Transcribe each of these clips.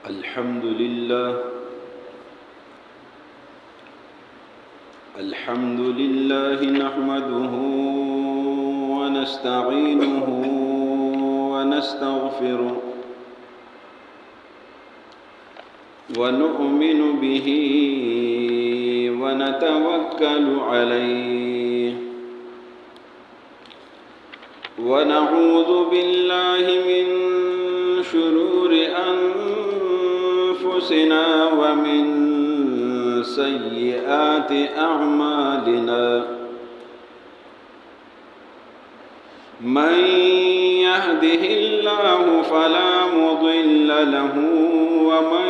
الحمد لله نحمده ونستعينه ونستغفره ونؤمن به ونتوكل عليه ونعوذ بالله من شرور أنفسنا ومن سيئات أعمالنا من يهده الله فلا مضل له ومن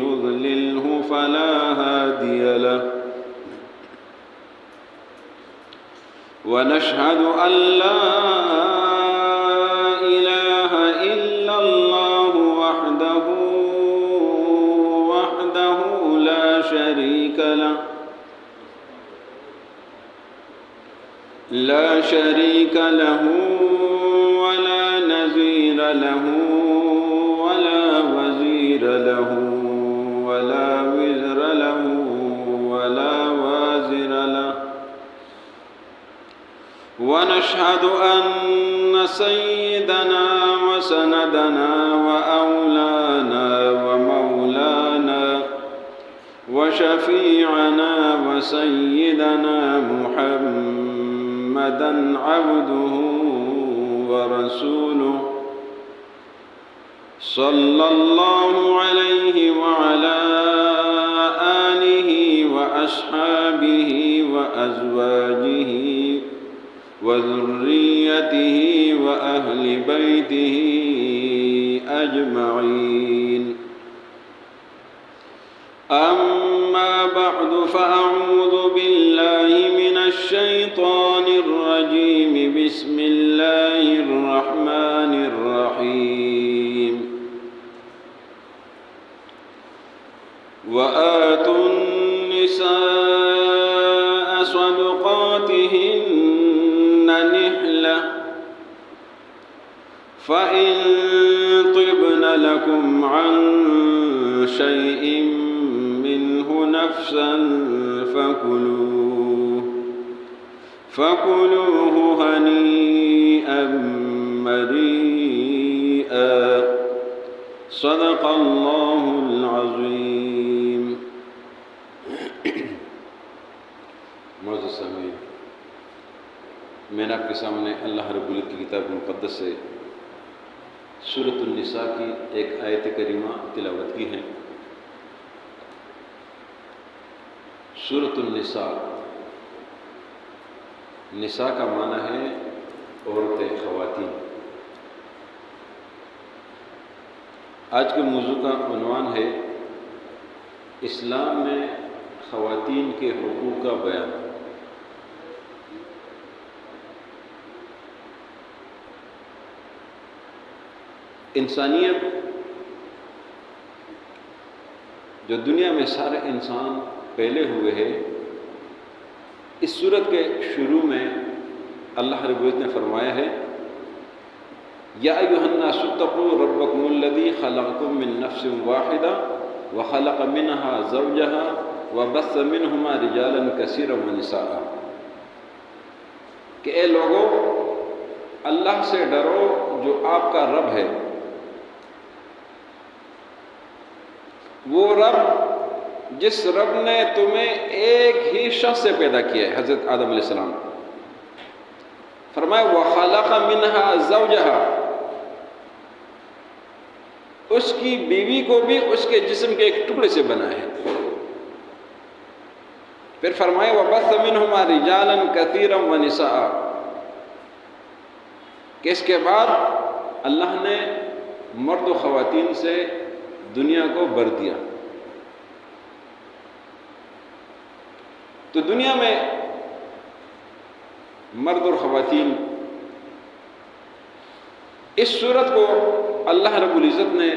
يضلله فلا هادي له ونشهد أن لا إله إلا الله وحده لا شريك له ولا نظير له ولا وزير له ولا وزر له ولا وازر له ونشهد أن سيدنا وسندنا وأولانا ومولانا وشفيعنا وسيدنا محمدًا عبده ورسوله صلى الله عليه وعلى آله وأصحابه وأزواجه وذريته وأهل بيته أجمعين. أما بعد فأعوذ بالله من الشيطان الرجيم. بسم الله الرحمن الرحيم. وآتوا النساء صدقاتهن نحلة فإن طبن لكم عن شيء منه نفسا فكلوه هنيئا مريئا. صدق الله العظيم. معزز سامعین، میں نے آپ کے سامنے اللہ رب العزت کی کتاب مقدس سے سورۃ النساء کی ایک آیت کریمہ تلاوت کی ہے. سورۃ النساء، نساء کا معنی ہے عورتیں، خواتین. آج کے موضوع کا عنوان ہے اسلام میں خواتین کے حقوق کا بیان. انسانیت، جو دنیا میں سارے انسان پھیلے ہوئے ہیں، اس سورت کے شروع میں اللہ رب العزت نے فرمایا ہے یا ایھا الناس اتقوا ربکم الذی خلقکم من نفس واحدہ وخلق منها زوجها وبث منہما رجالا کثیرا ونساء. کہ اے لوگو، اللہ سے ڈرو جو آپ کا رب ہے. وہ رب جس رب نے تمہیں ایک ہی شخص سے پیدا کیا ہے، حضرت آدم علیہ السلام. فرمایا وَخَلَقَ مِنْهَا زَوْجَهَا، اس کی بیوی کو بھی اس کے جسم کے ایک ٹکڑے سے بنایا ہے. پھر فرمایا وَبَثَّ مِنْهُمَا رِجَالًا كَثِيرًا وَنِسَاءً، کہ اس کے بعد اللہ نے مرد و خواتین سے دنیا کو بھر دیا. تو دنیا میں مرد اور خواتین، اس صورت کو اللہ رب العزت نے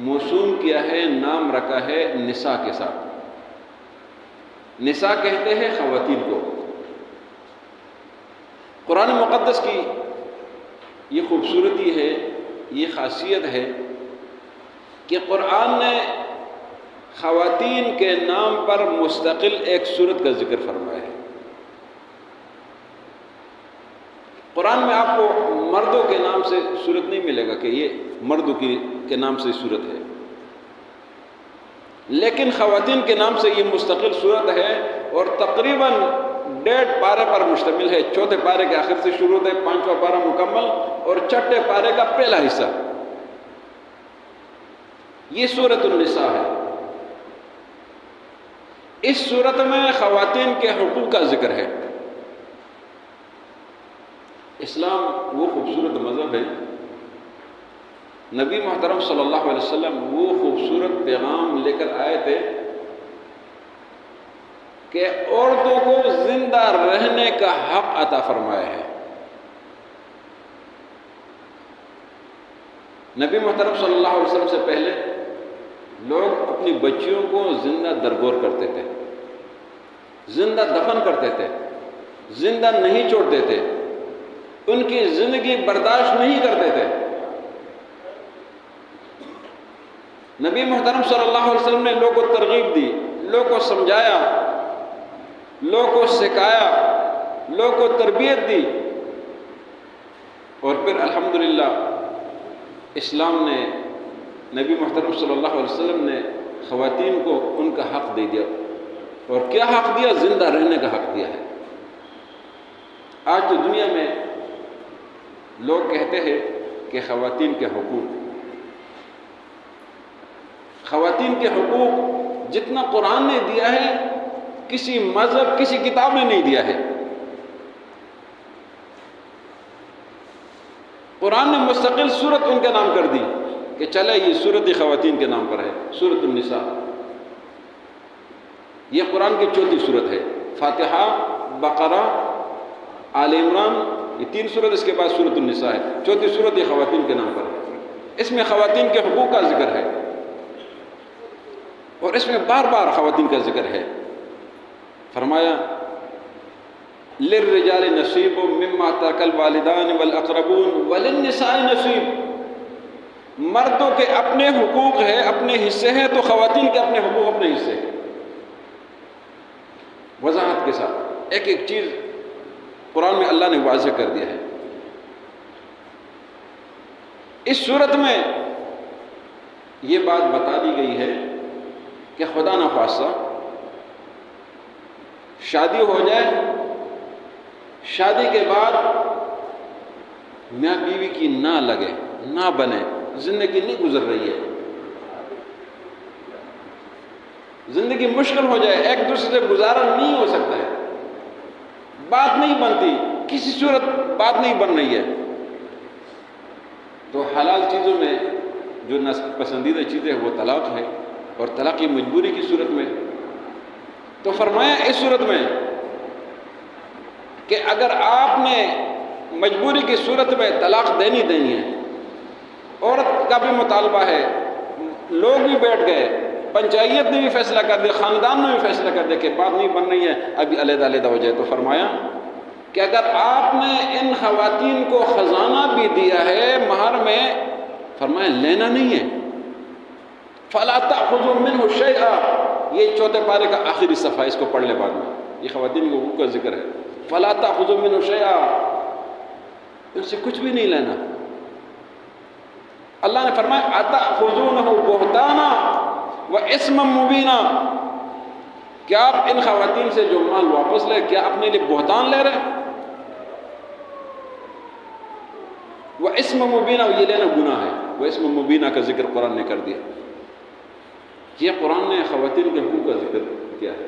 موسوم کیا ہے، نام رکھا ہے نساء کے ساتھ. نساء کہتے ہیں خواتین کو. قرآن مقدس کی یہ خوبصورتی ہے، یہ خاصیت ہے کہ قرآن نے خواتین کے نام پر مستقل ایک صورت کا ذکر فرمایا ہے۔ قرآن میں آپ کو مردوں کے نام سے صورت نہیں ملے گا کہ یہ مردوں کے نام سے صورت ہے، لیکن خواتین کے نام سے یہ مستقل صورت ہے اور تقریباً 1.5 پارے پر مشتمل ہے۔ چوتھے پارے کے آخر سے شروع ہوتا ہے، 5واں پارہ مکمل اور چھٹے پارے کا پہلا حصہ، یہ سورۃ النساء ہے۔ اس سورت میں خواتین کے حقوق کا ذکر ہے۔ اسلام وہ خوبصورت مذہب ہے، نبی محترم صلی اللہ علیہ وسلم وہ خوبصورت پیغام لے کر آئے تھے کہ عورتوں کو زندہ رہنے کا حق عطا فرمایا ہے۔ نبی محترم صلی اللہ علیہ وسلم سے پہلے لوگ اپنی بچیوں کو زندہ درگور کرتے تھے، زندہ دفن کرتے تھے، زندہ نہیں چھوڑتے تھے، ان کی زندگی برداشت نہیں کرتے تھے۔ نبی محترم صلی اللہ علیہ وسلم نے لوگوں کو ترغیب دی، لوگوں کو سمجھایا، لوگوں کو سکھایا، لوگوں کو تربیت دی، اور پھر الحمدللہ اسلام نے، نبی محترم صلی اللہ علیہ وسلم نے خواتین کو ان کا حق دے دیا۔ اور کیا حق دیا؟ زندہ رہنے کا حق دیا ہے۔ آج تو دنیا میں لوگ کہتے ہیں کہ خواتین کے حقوق، خواتین کے حقوق جتنا قرآن نے دیا ہے کسی مذہب، کسی کتاب نے نہیں دیا ہے۔ قرآن نے مستقل صورت ان کے نام کر دی کہ چلے یہ صورت خواتین کے نام پر ہے، سورۃ النساء۔ یہ قرآن کی 4تھی صورت ہے۔ فاتحہ، بقرہ، آل عمران، یہ 3 صورت، اس کے بعد سورۃ النساء ہے۔ 4تھی صورت یہ خواتین کے نام پر ہے۔ اس میں خواتین کے حقوق کا ذکر ہے اور اس میں بار بار خواتین کا ذکر ہے۔ فرمایا للرجال نصیب مما ترک الوالدان والاقربون وللنساء نصیب، مردوں کے اپنے حقوق ہیں، اپنے حصے ہیں، تو خواتین کے اپنے حقوق، اپنے حصے ہیں۔ وضاحت کے ساتھ ایک ایک چیز قرآن میں اللہ نے واضح کر دیا ہے۔ اس صورت میں یہ بات بتا دی گئی ہے کہ خدا نخواستہ شادی ہو جائے، شادی کے بعد میاں بیوی کی نہ لگے، نہ بنے، زندگی نہیں گزر رہی ہے، زندگی مشکل ہو جائے، ایک دوسرے سے گزارا نہیں ہو سکتا ہے، بات نہیں بنتی، کسی صورت بات نہیں بن رہی ہے، تو حلال چیزوں میں جو پسندیدہ چیزیں وہ طلاق ہے، اور طلاق کی مجبوری کی صورت میں۔ تو فرمایا اس صورت میں کہ اگر آپ نے مجبوری کی صورت میں طلاق دینی ہے، عورت کا بھی مطالبہ ہے، لوگ بھی بیٹھ گئے، پنچایت نے بھی فیصلہ کر دیا، خاندان نے بھی فیصلہ کر دیا کہ بات نہیں بن رہی ہے، ابھی علیحدہ علیحدہ ہو جائے، تو فرمایا کہ اگر آپ نے ان خواتین کو خزانہ بھی دیا ہے مہر میں، فرمایا لینا نہیں ہے، فَلَا تَأْخُذُوا مِنْهُ شَيْئًا، یہ 4تھے پارے کا آخری صفحہ، اس کو پڑھ لے بعد میں، یہ خواتین کے حقوق کا ذکر ہے۔ فَلَا تَأْخُذُوا مِنْهُ شَيْئًا، ان سے کچھ بھی نہیں لینا۔ اللہ نے فرمایا أَتَأْخُذُونَهُ بُهْتَانًا وَإِثْمًا مُبِينًا، کیا آپ ان خواتین سے جو مال واپس لے، کیا اپنے لیے بہتان لے رہے؟ وَإِثْمًا مُبِينًا، یہ لینا گناہ ہے۔ وَإِثْمًا مُبِينًا کا ذکر قرآن نے کر دیا۔ یہ قرآن نے خواتین کے حقوق کا ذکر کیا ہے۔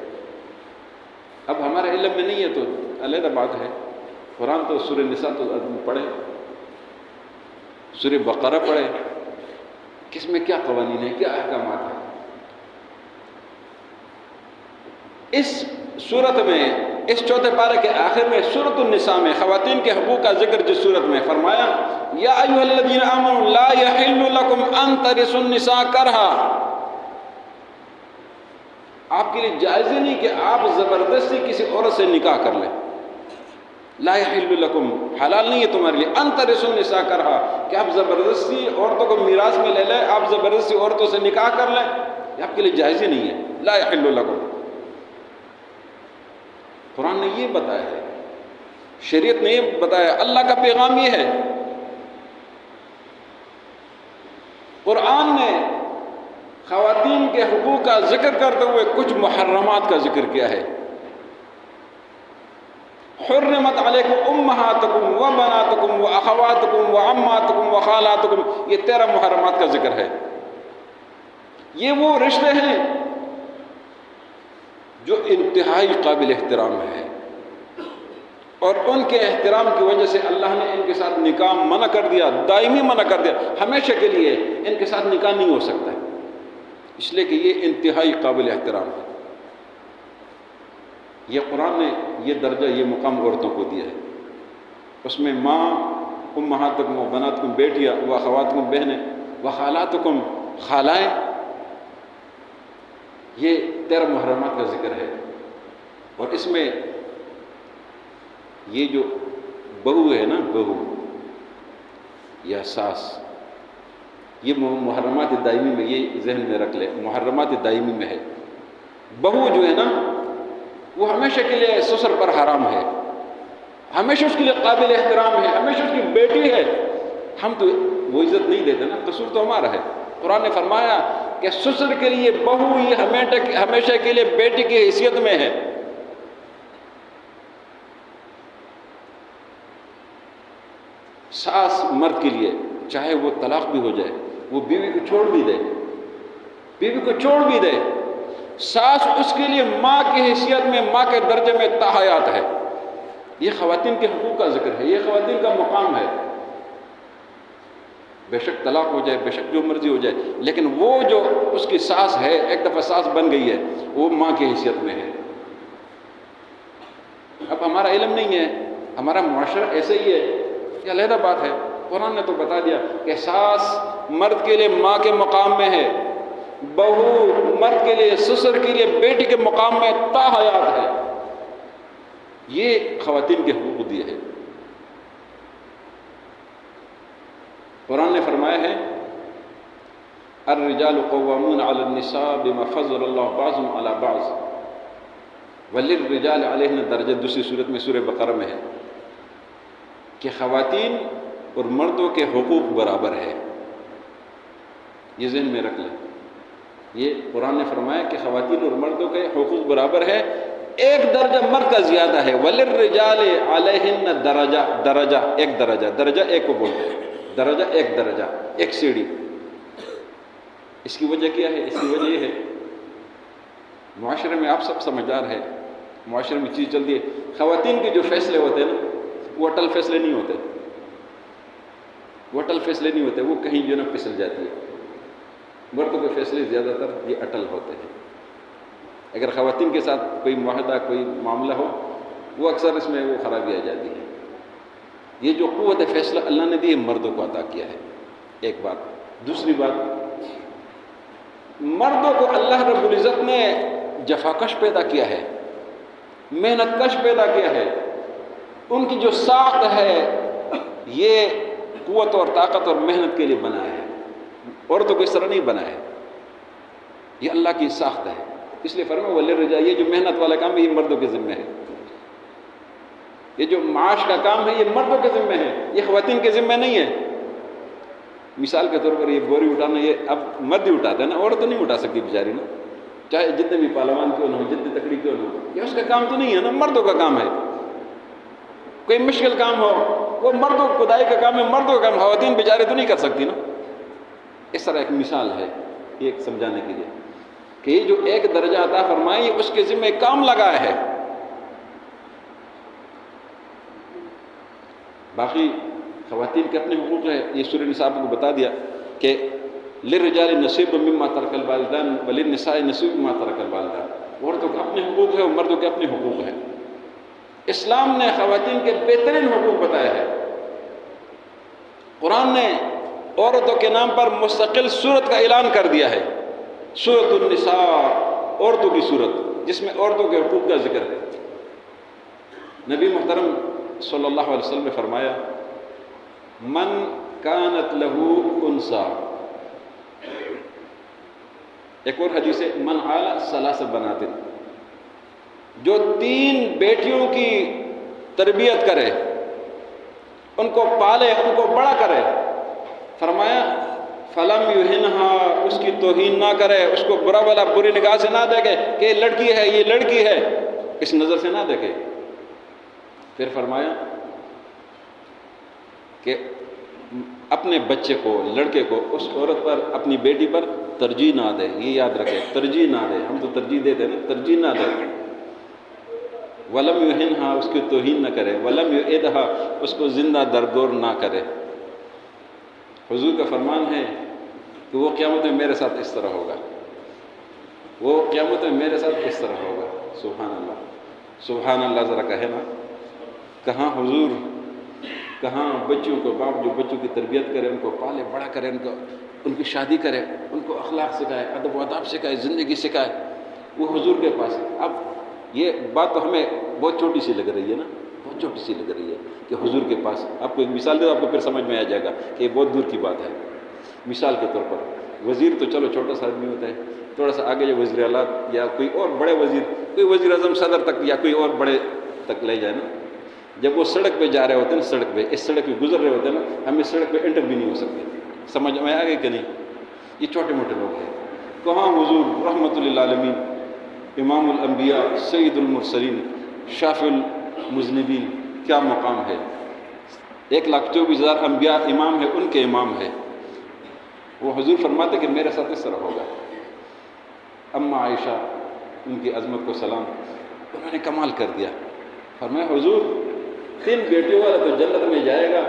اب ہمارے علم میں نہیں ہے تو علیحدہ بات ہے، قرآن تو سورہ نساء تو آدمی پڑھے، سورہ بقرہ پڑھے، کس میں کیا قوانین ہیں، کیا احکامات ہیں۔ اس صورت میں، اس 4تھے پارے کے آخر میں سورۃ النساء میں خواتین کے حقوق کا ذکر جس صورت میں فرمایا یا ایھا الذین آمنوا لا یحل لکم ان ترثوا النساء کرہا، آپ کے لیے جائز ہی نہیں کہ آپ زبردستی کسی عورت سے نکاح کر لیں، لا یحل لکم، حلال نہیں ہے تمہارے لیے، ان ترثوا النساء کرہا، کہ آپ زبردستی عورتوں کو میراث میں لے لیں، آپ زبردستی عورتوں سے نکاح کر لیں، یہ آپ کے لیے جائز ہی نہیں ہے. لا یحل لکم، قرآن نے یہ بتایا ہے، شریعت نے یہ بتایا، اللہ کا پیغام یہ ہے. قرآن نے خواتین کے حقوق کا ذکر کرتے ہوئے کچھ محرمات کا ذکر کیا ہے. حرمت علیکم امہاتکم و بناتکم و اخواتکم و عماتکم و خالاتکم، یہ 13 محرمات کا ذکر ہے. یہ وہ رشتے ہیں جو انتہائی قابل احترام ہے، اور ان کے احترام کی وجہ سے اللہ نے ان کے ساتھ نکاح منع کر دیا، دائمی منع کر دیا، ہمیشہ کے لیے ان کے ساتھ نکاح نہیں ہو سکتا ہے، اس لیے کہ یہ انتہائی قابل احترام ہے. یہ قرآن نے یہ درجہ، یہ مقام عورتوں کو دیا ہے. اس میں ماں، امہاتکم و بناتکم بیٹیاں، و اخواتکم بہنیں، و خالاتکم خالائیں، یہ 13 محرمات کا ذکر ہے. اور اس میں یہ جو بہو ہے نا، بہو یا ساس، یہ محرمات دائمی میں، یہ ذہن میں رکھ لے، محرمات دائمی میں ہے. بہو جو ہے نا وہ ہمیشہ کے لیے سسر پر حرام ہے، ہمیشہ اس کے لیے قابل احترام ہے، ہمیشہ اس کی بیٹی ہے. ہم تو وہ عزت نہیں دیتے نا، قصور تو ہمارا ہے. قرآن نے فرمایا کہ سسر کے لیے بہو یہ ہمیشہ کے لیے بیٹی کی حیثیت میں ہے. ساس مرد کے لیے چاہے وہ طلاق بھی ہو جائے، وہ بیوی کو چھوڑ بھی دے، بیوی کو چھوڑ بھی دے، ساس اس کے لیے ماں کی حیثیت میں، ماں کے درجے میں تاحیات ہے. یہ خواتین کے حقوق کا ذکر ہے، یہ خواتین کا مقام ہے. بے شک طلاق ہو جائے، بے شک جو مرضی ہو جائے، لیکن وہ جو اس کی ساس ہے، ایک دفعہ ساس بن گئی ہے، وہ ماں کی حیثیت میں ہے. اب ہمارا علم نہیں ہے، ہمارا معاشرہ ایسے ہی ہے، یہ علیحدہ بات ہے. قرآن نے تو بتا دیا کہ ساس مرد کے لیے ماں کے مقام میں ہے، بہو مرد کے لیے، سسر کے لیے بیٹی کے مقام میں تاحیات ہے. یہ خواتین کے حقوق دیے ہیں. قرآن نے فرمایا ہے الرجال قوامون علی النساء بما فضل اللہ بعضهم علی بعض وللرجال علیہن درجہ، دوسری صورت میں سورہ بقرہ میں ہے کہ خواتین اور مردوں کے حقوق برابر ہے. یہ ذہن میں رکھ لیں، یہ قرآن نے فرمایا کہ خواتین اور مردوں کے حقوق برابر ہے. ایک درجہ مرد کا زیادہ ہے، وَلِلرِّجَالِ عَلَيْهِنَّ درجہ ایک درجہ، درجہ ایک کو بولتے ہیں، درجہ ایک درجہ، ایک سیڑھی. اس کی وجہ کیا ہے؟ اس کی وجہ یہ ہے، معاشرے میں آپ سب سمجھدار ہے، معاشرے میں چیز چلتی ہے، خواتین کے جو فیصلے ہوتے ہیں نا وہ اٹل فیصلے نہیں ہوتے، وہ اٹل فیصلے نہیں ہوتے، وہ کہیں جو نا پھسل جاتی ہے. مردوں کے فیصلے زیادہ تر یہ اٹل ہوتے ہیں. اگر خواتین کے ساتھ کوئی معاہدہ، کوئی معاملہ ہو، وہ اکثر اس میں وہ خرابی آ جاتی ہے. یہ جو قوت فیصلہ اللہ نے دی ہے مردوں کو عطا کیا ہے، ایک بات. دوسری بات، مردوں کو اللہ رب العزت نے جفاکش پیدا کیا ہے، محنت کش پیدا کیا ہے. ان کی جو ساخت ہے یہ قوت اور طاقت اور محنت کے لیے بنا ہے، عورتوں کو اس طرح نہیں بنا ہے. یہ اللہ کی ساخت ہے. اس لیے فرمایا وَلِلرِّجَالِ، یہ جو محنت والا کام ہے یہ مردوں کے ذمہ ہے. یہ جو معاش کا کام ہے یہ مردوں کے ذمہ ہے، یہ خواتین کے ذمہ نہیں ہے. مثال کے طور پر یہ بوری اٹھانا یہ اب مرد ہی اٹھاتا ہے نا، عورت تو نہیں اٹھا سکتی بیچاری نا، چاہے جتنے بھی پہلوان کیوں نہ ہو، جتنے تکڑی کیوں نہ ہو، یہ اس کا کام تو نہیں ہے نا، مردوں کا کام ہے. کوئی مشکل کام ہو وہ مردوں، کھدائی کا کام ہے مردوں کا کام، خواتین بیچارے تو نہیں کر سکتی نا. اس طرح ایک مثال ہے یہ ایک سمجھانے کے لیے کہ یہ جو ایک درجہ عطا فرمائی اس کے ذمہ کام لگایا ہے. باقی خواتین کے اپنے حقوق ہیں، یہ سورہ نساء کو بتا دیا کہ للرجال نصیب مما ترک الوالدان وللنساء نصیب مما ترک الوالدان. عورتوں کے اپنے حقوق ہیں اور مردوں کے اپنے حقوق ہیں. اسلام نے خواتین کے بہترین حقوق بتایا ہے. قرآن نے عورتوں کے نام پر مستقل سورت کا اعلان کر دیا ہے، سورۃ النساء، عورتوں کی سورت جس میں عورتوں کے حقوق کا ذکر ہے. نبی محترم صلی اللہ علیہ وسلم نے فرمایا من کانت لہو انسا، ایک اور حدیث ہے من عال ثلاث بنات، جو 3 بیٹیوں کی تربیت کرے، ان کو پالے، ان کو بڑا کرے، فرمایا فلم یہنہا، اس کی توہین نہ کرے، اس کو برا بلا بری نگاہ سے نہ دیکھے کہ یہ لڑکی ہے، یہ لڑکی ہے، اس نظر سے نہ دیکھے۔ پھر فرمایا کہ اپنے بچے کو، لڑکے کو اس عورت پر، اپنی بیٹی پر ترجیح نہ دے، یہ یاد رکھے، ترجیح نہ دے، ہم تو ترجیح دیتے ہیں نا، ترجیح نہ دے۔ ولم یہنہا، اس کی توہین نہ کرے، ولم یعدہا، اس کو زندہ درگور نہ کرے۔ حضور کا فرمان ہے کہ وہ قیامت میں میرے ساتھ اس طرح ہوگا، وہ قیامت میں میرے ساتھ اس طرح ہوگا۔ سبحان اللہ، سبحان اللہ ذرا کہے نا، کہاں حضور، کہاں بچوں کو، باپ جو بچوں کی تربیت کرے، ان کو پالے بڑا کرے، ان کی شادی کرے، ان کو اخلاق سکھائے، ادب و آداب سکھائے، زندگی سکھائے، وہ حضور کے پاس۔ اب یہ بات تو ہمیں بہت چھوٹی سی لگ رہی ہے نا، بہت چھوٹی سی لگ رہی ہے کہ حضور کے پاس، آپ کو ایک مثال دے، آپ کو پھر سمجھ میں آ جائے گا کہ یہ بہت دور کی بات ہے۔ مثال کے طور پر وزیر تو چلو چھوٹا سا آدمی ہوتا ہے، تھوڑا سا آگے جو وزیر اعلیٰ یا کوئی اور بڑے وزیر، کوئی وزیر اعظم، صدر تک یا کوئی اور بڑے تک لے جائے نا، جب وہ سڑک پہ جا رہے ہوتے ہیں نا، سڑک پہ، اس سڑک پہ گزر رہے ہوتے ہیں نا، ہم اس سڑک پہ انٹر بھی نہیں ہو سکتے۔ سمجھ میں آ گئی کہ نہیں؟ یہ چھوٹے موٹے لوگ ہیں۔ کہاں حضور رحمت للعالمین، امام الانبیاء، سید المرسلین، شافع المذنبین، کیا مقام ہے، 1,24,000 انبیاء امام ہے، ان کے امام ہے۔ وہ حضور فرماتے کہ میرے ساتھ اس طرح ہوگا۔ اما عائشہ، ان کی عظمت کو سلام، انہوں نے کمال کر دیا، فرمایا حضور 3 بیٹیوں والا تو جنت میں جائے گا،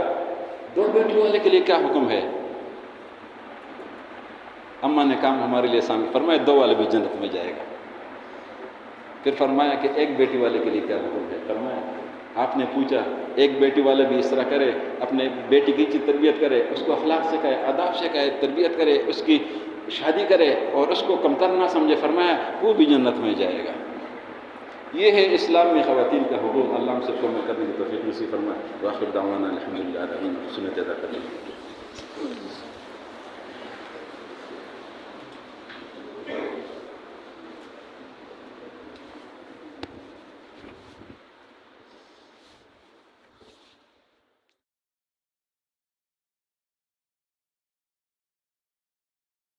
2 بیٹیوں والے کے لیے کیا حکم ہے؟ اماں نے کام ہمارے لیے آسان، فرمایا 2 والے بھی جنت میں جائے گا۔ پھر فرمایا کہ 1 بیٹی والے کے لیے کیا حکم ہے؟ فرمایا آپ نے پوچھا 1 بیٹی والے بھی اس طرح کرے، اپنے بیٹی کی اچھی تربیت کرے، اس کو اخلاق سکھائے، آداب سکھائے، تربیت کرے، اس کی شادی کرے اور اس کو کمتر نہ سمجھے، فرمایا وہ بھی جنت میں جائے گا۔ یہ ہے اسلام میں خواتین کا حقوق۔ اللہ ہم سب کو عمل کرنے کی توفیق نصیب فرمائے۔ وآخر دعوانا الحمدللہ رب العالمین۔ سنت ادا کریں۔